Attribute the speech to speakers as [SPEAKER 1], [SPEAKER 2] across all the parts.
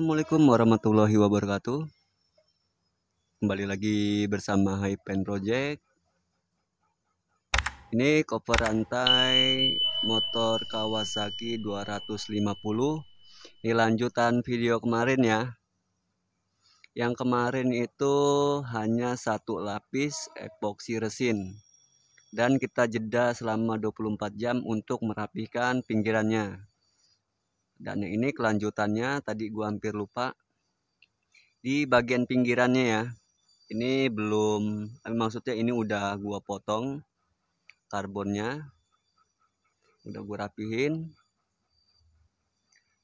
[SPEAKER 1] Assalamualaikum warahmatullahi wabarakatuh. Kembali lagi bersama Hypen Project. Ini cover rantai motor Kawasaki 250. Ini lanjutan video kemarin ya. Yang kemarin itu hanya satu lapis epoksi resin. Dan kita jeda selama 24 jam untuk merapikan pinggirannya. Dan yang ini kelanjutannya, tadi gua hampir lupa. Di bagian pinggirannya ya, ini belum, maksudnya ini udah gua potong karbonnya, udah gua rapihin.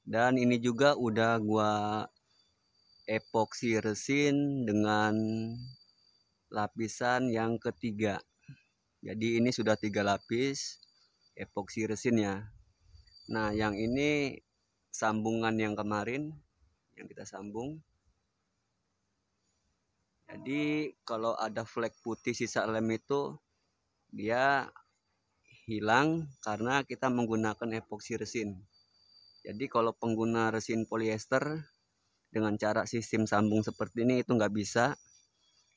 [SPEAKER 1] Dan ini juga udah gua epoksi resin dengan lapisan yang ketiga. Jadi ini sudah 3 lapis epoksi resin ya. Nah yang ini sambungan yang kemarin yang kita sambung. Jadi kalau ada flek putih sisa lem itu dia hilang karena kita menggunakan epoksi resin. Jadi kalau pengguna resin polyester dengan cara sistem sambung seperti ini itu nggak bisa,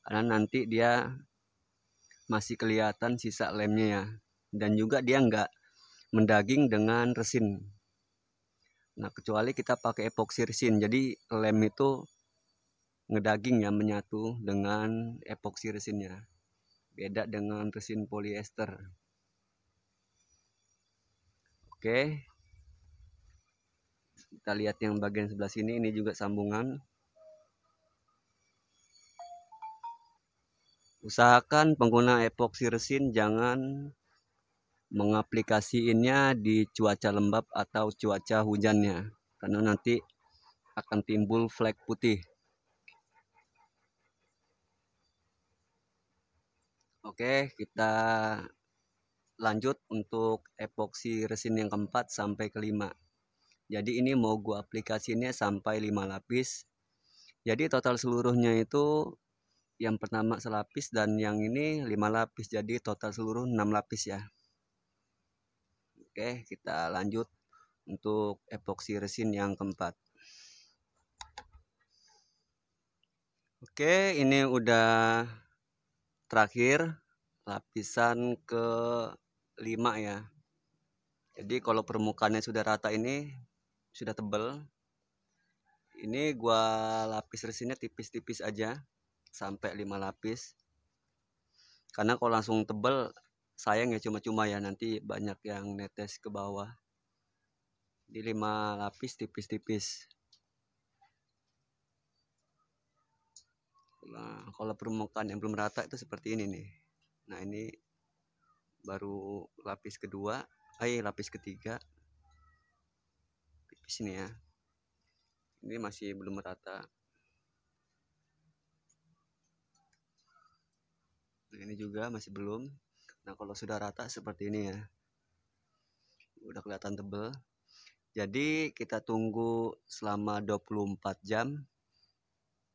[SPEAKER 1] karena nanti dia masih kelihatan sisa lemnya ya. Dan juga dia nggak mendaging dengan resin. Nah kecuali kita pakai epoksi resin, jadi lem itu ngedaging ya, menyatu dengan epoksi resinnya. Beda dengan resin polyester. Oke, kita lihat yang bagian sebelah sini, ini juga sambungan. Usahakan pengguna epoksi resin jangan mengaplikasiinnya di cuaca lembab atau cuaca hujannya, karena nanti akan timbul flek putih. Oke, kita lanjut untuk epoksi resin yang keempat sampai kelima. Jadi ini mau gua aplikasinya sampai 5 lapis. Jadi total seluruhnya itu yang pertama selapis dan yang ini 5 lapis. Jadi total seluruh 6 lapis ya. Oke, kita lanjut untuk epoksi resin yang keempat. Oke, ini udah terakhir lapisan ke-5 ya. Jadi kalau permukaannya sudah rata, ini sudah tebal. Ini gua lapis resinnya tipis-tipis aja sampai 5 lapis. Karena kalau langsung tebal sayang ya, cuma-cuma ya, nanti banyak yang netes ke bawah. Di 5 lapis tipis-tipis. Nah, kalau permukaan yang belum rata itu seperti ini nih. Nah ini baru lapis kedua, lapis ketiga. Tipis ini ya. Ini masih belum rata. Nah ini juga masih belum. Nah kalau sudah rata seperti ini ya, udah kelihatan tebal. Jadi kita tunggu selama 24 jam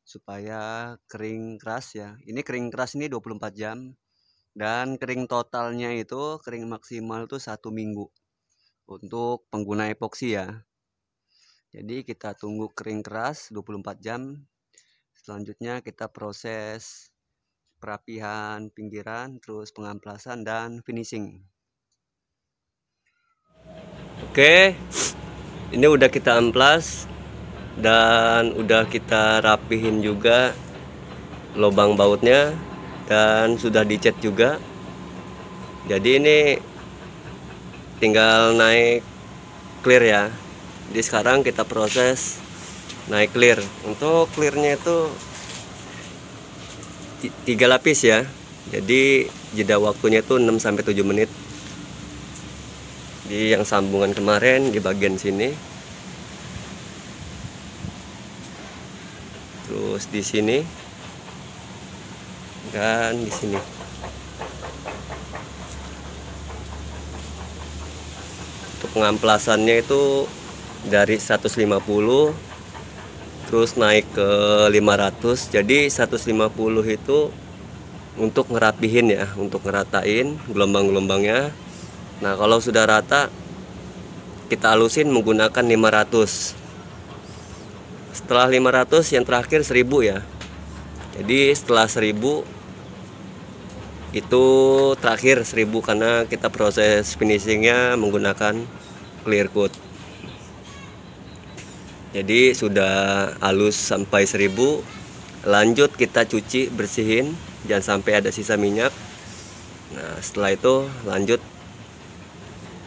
[SPEAKER 1] supaya kering keras ya. Ini kering keras ini 24 jam. Dan kering totalnya itu, kering maksimal itu 1 minggu untuk pengguna epoksi ya. Jadi kita tunggu kering keras 24 jam. Selanjutnya kita proses perapihan pinggiran, terus pengamplasan dan finishing. Oke, ini udah kita amplas dan udah kita rapihin juga lubang bautnya dan sudah dicat juga. Jadi ini tinggal naik clear ya. Jadi sekarang kita proses naik clear. Untuk clearnya itu 3 lapis ya. Jadi jeda waktunya itu 6-7 menit. Di yang sambungan kemarin di bagian sini. Terus di sini dan di sini. Untuk pengamplasannya itu dari 150 terus naik ke 500. Jadi 150 itu untuk ngerapihin ya, untuk ngeratain gelombang-gelombangnya. Nah kalau sudah rata kita halusin menggunakan 500 setelah 500 yang terakhir 1000 ya. Jadi setelah 1000 itu terakhir 1000 karena kita proses finishingnya menggunakan clear coat. Jadi sudah halus sampai 1000, lanjut kita cuci, bersihin, jangan sampai ada sisa minyak. Nah setelah itu lanjut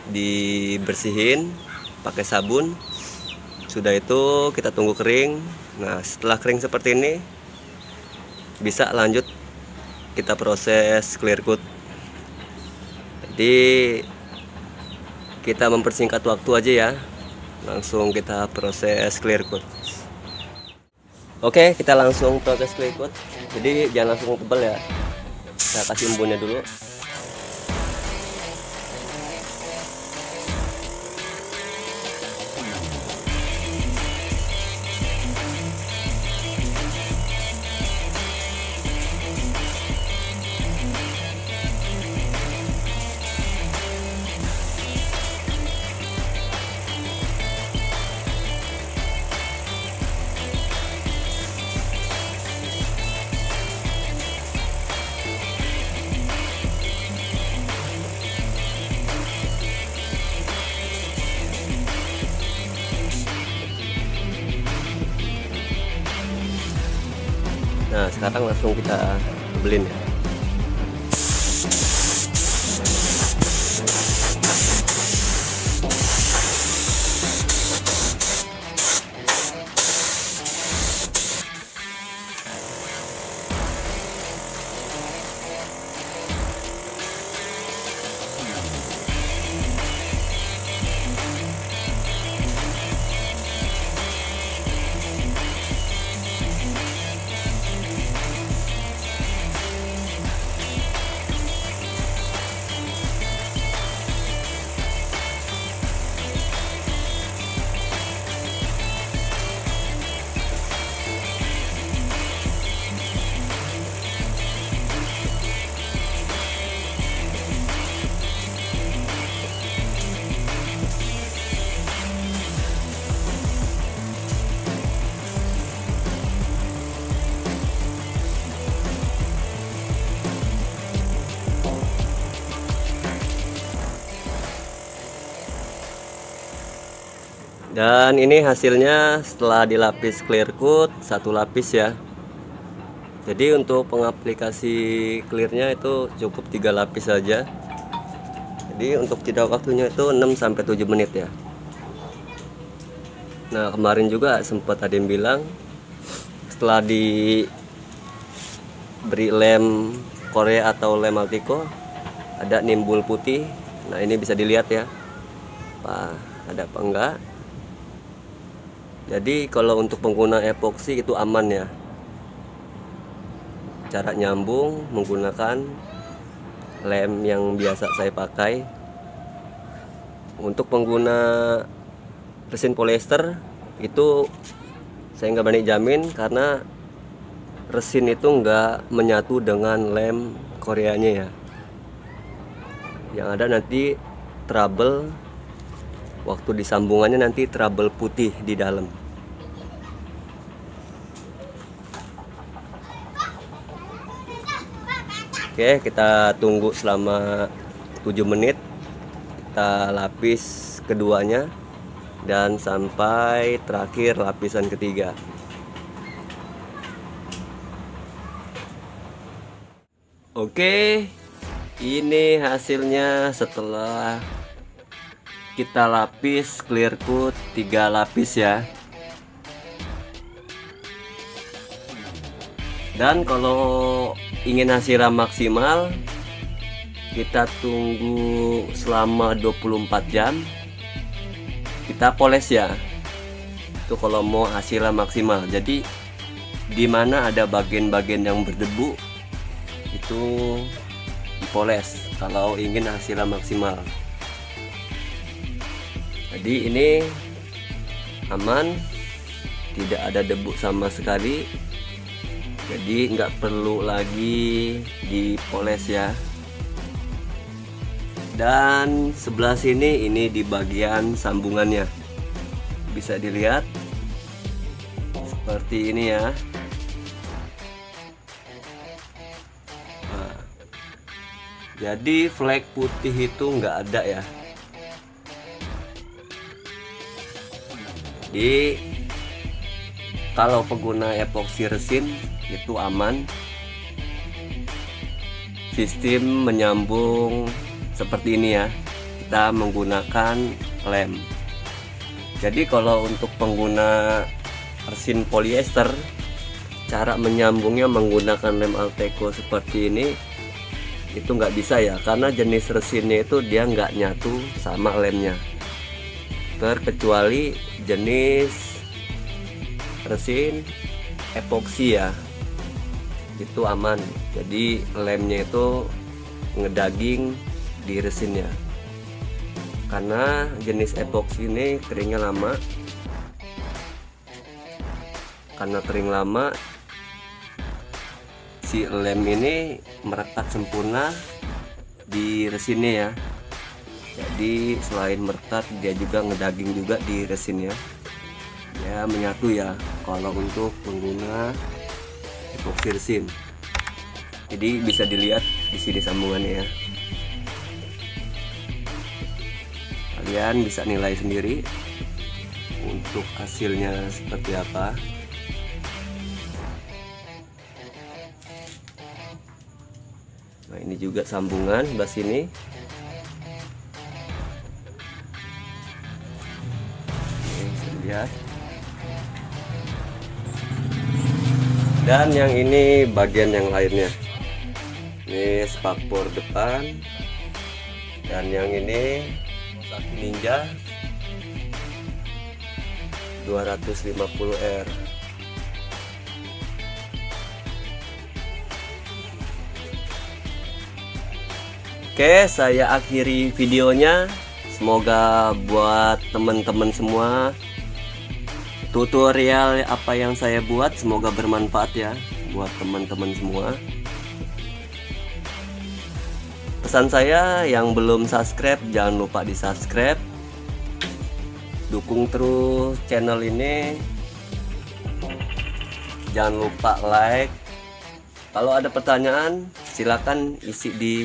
[SPEAKER 1] dibersihin pakai sabun. Sudah itu kita tunggu kering. Nah setelah kering seperti ini bisa lanjut kita proses clear coat. Jadi kita mempersingkat waktu aja ya, langsung kita proses clear coat. Oke, kita langsung proses clear coat. Jadi jangan langsung tebal ya, kita kasih embunnya dulu. Nah sekarang langsung kita tebelin ya. Dan ini hasilnya setelah dilapis clear coat, satu lapis ya. Jadi untuk pengaplikasi clearnya itu cukup 3 lapis saja. Jadi untuk jeda waktunya itu 6-7 menit ya. Nah kemarin juga sempat ada yang bilang setelah diberi lem Korea atau lem Altico ada nimbul putih. Nah ini bisa dilihat ya, ada apa enggak. Jadi kalau untuk pengguna epoksi itu aman ya. Cara nyambung menggunakan lem yang biasa saya pakai. Untuk pengguna resin polyester itu saya nggak berani jamin karena resin itu nggak menyatu dengan lem Koreanya ya. Yang ada nanti trouble waktu disambungannya, nanti trouble putih di dalam. Oke, kita tunggu selama 7 menit. Kita lapis keduanya dan sampai terakhir lapisan ketiga. Oke, ini hasilnya setelah kita lapis clear coat 3 lapis ya. Dan kalau ingin hasilnya maksimal, kita tunggu selama 24 jam. Kita poles ya. Itu kalau mau hasilnya maksimal. Jadi dimana ada bagian-bagian yang berdebu itu dipoles kalau ingin hasilnya maksimal. Jadi ini aman, tidak ada debu sama sekali. Jadi nggak perlu lagi dipoles ya. Dan sebelah sini ini di bagian sambungannya bisa dilihat seperti ini ya. Nah, jadi flek putih itu nggak ada ya. Jadi kalau pengguna epoksi resin itu aman. Sistem menyambung seperti ini ya. Kita menggunakan lem. Jadi kalau untuk pengguna resin polyester, cara menyambungnya menggunakan lem Alteco seperti ini itu nggak bisa ya, karena jenis resinnya itu dia nggak nyatu sama lemnya, terkecuali jenis resin epoksi ya, itu aman. Jadi lemnya itu ngedaging di resinnya. Karena jenis epoksi ini keringnya lama. Karena kering lama, si lem ini merekat sempurna di resinnya ya. Jadi selain merekat, dia juga ngedaging juga di resinnya. Ya menyatu ya kalau untuk pengguna epoksi resin. Jadi bisa dilihat di sini sambungannya ya. Kalian bisa nilai sendiri untuk hasilnya seperti apa. Nah ini juga sambungan sebelah sini. Oke, bisa lihat. Dan yang ini bagian yang lainnya. Ini spakbor depan. Dan yang ini Ninja 250R. Oke, saya akhiri videonya. Semoga buat teman-teman semua tutorial apa yang saya buat semoga bermanfaat ya buat teman-teman semua. Pesan saya yang belum subscribe, jangan lupa di subscribe. Dukung terus channel ini. Jangan lupa like. Kalau ada pertanyaan silakan isi di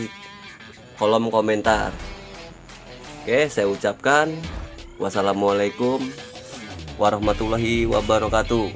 [SPEAKER 1] kolom komentar. Oke, saya ucapkan wassalamualaikum warahmatullahi wabarakatuh.